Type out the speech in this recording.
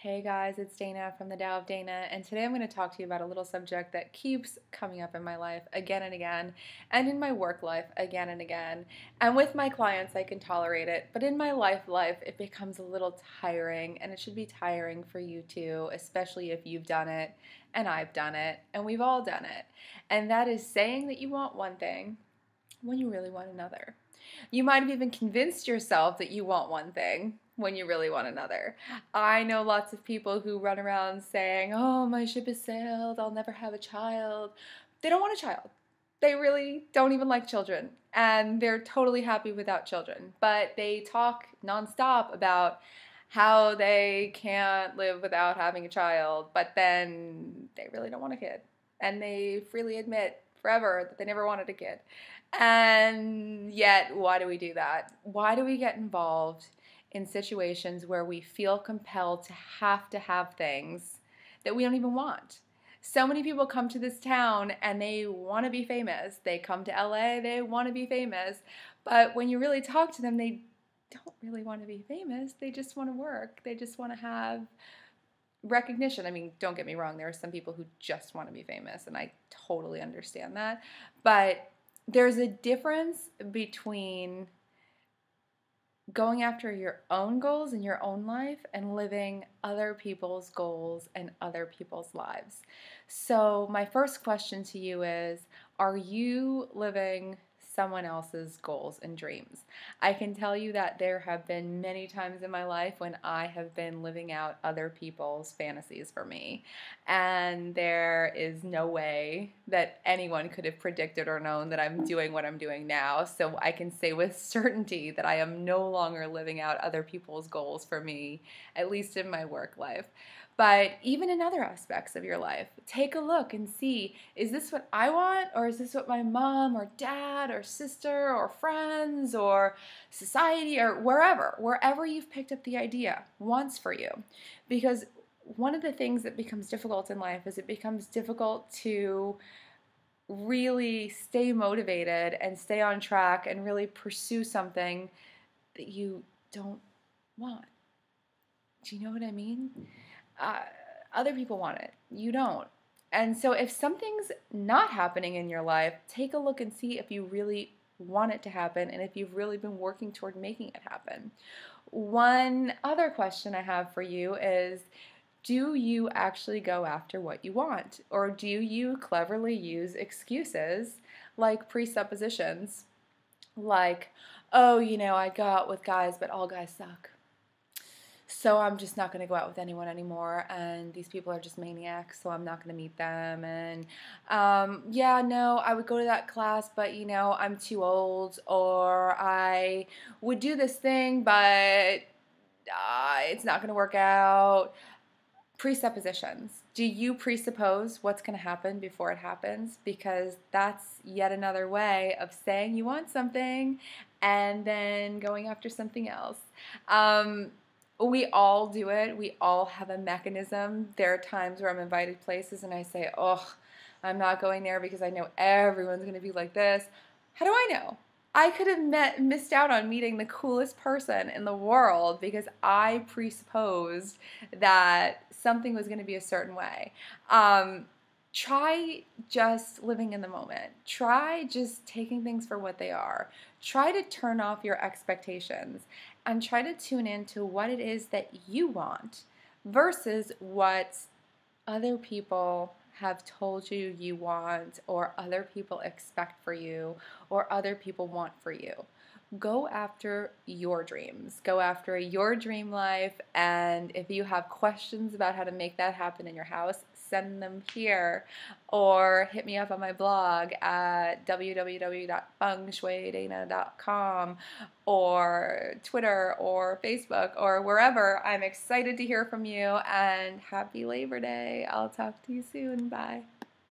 Hey guys, it's Dana from the Tao of Dana, and today I'm going to talk to you about a little subject that keeps coming up in my life again and again, and in my work life again and again. And with my clients, I can tolerate it, but in my life, it becomes a little tiring, and it should be tiring for you too, especially if you've done it, and I've done it, and we've all done it. And that is saying that you want one thing when you really want another. You might have even convinced yourself that you want one thing when you really want another. I know lots of people who run around saying, oh, my ship has sailed, I'll never have a child. They don't want a child. They really don't even like children, and they're totally happy without children. But they talk nonstop about how they can't live without having a child, but then they really don't want a kid. And they freely admit forever that they never wanted a kid. And yet, why do we do that? Why do we get involved in situations where we feel compelled to have things that we don't even want? So many people come to this town and they want to be famous. They come to LA, they want to be famous. But when you really talk to them, they don't really want to be famous. They just want to work. They just want to have recognition. I mean, don't get me wrong, there are some people who just want to be famous, and I totally understand that. But there's a difference between going after your own goals in your own life and living other people's goals and other people's lives. So my first question to you is, are you living someone else's goals and dreams? I can tell you that there have been many times in my life when I have been living out other people's fantasies for me, and there is no way that anyone could have predicted or known that I'm doing what I'm doing now. So I can say with certainty that I am no longer living out other people's goals for me, at least in my work life. But even in other aspects of your life, take a look and see, is this what I want, or is this what my mom or dad or sister or friends or society or wherever you've picked up the idea wants for you? Because one of the things that becomes difficult in life is it becomes difficult to really stay motivated and stay on track and really pursue something that you don't want. Do you know what I mean? Other people want it. You don't. And so if something's not happening in your life, take a look and see if you really want it to happen and if you've really been working toward making it happen. One other question I have for you is, do you actually go after what you want? Or do you cleverly use excuses like presuppositions? Like, oh, I go out with guys, but all guys suck. So I'm just not going to go out with anyone anymore, and these people are just maniacs, so I'm not going to meet them. And yeah, no, I would go to that class, but I'm too old. Or I would do this thing, but it's not going to work out. Presuppositions. Do you presuppose what's going to happen before it happens? Because that's yet another way of saying you want something and then going after something else. We all do it. We all have a mechanism. There are times where I'm invited places and I say, oh, I'm not going there because I know everyone's going to be like this. How do I know? I could have missed out on meeting the coolest person in the world because I presupposed that something was going to be a certain way. Try just living in the moment. Try just taking things for what they are. Try to turn off your expectations and try to tune into what it is that you want versus what other people have told you you want, or other people expect for you, or other people want for you. Go after your dreams. Go after your dream life, and if you have questions about how to make that happen in your house, send them here, or hit me up on my blog at www.fengshuidana.com, or Twitter or Facebook or wherever. I'm excited to hear from you, and happy Labor Day. I'll talk to you soon. Bye.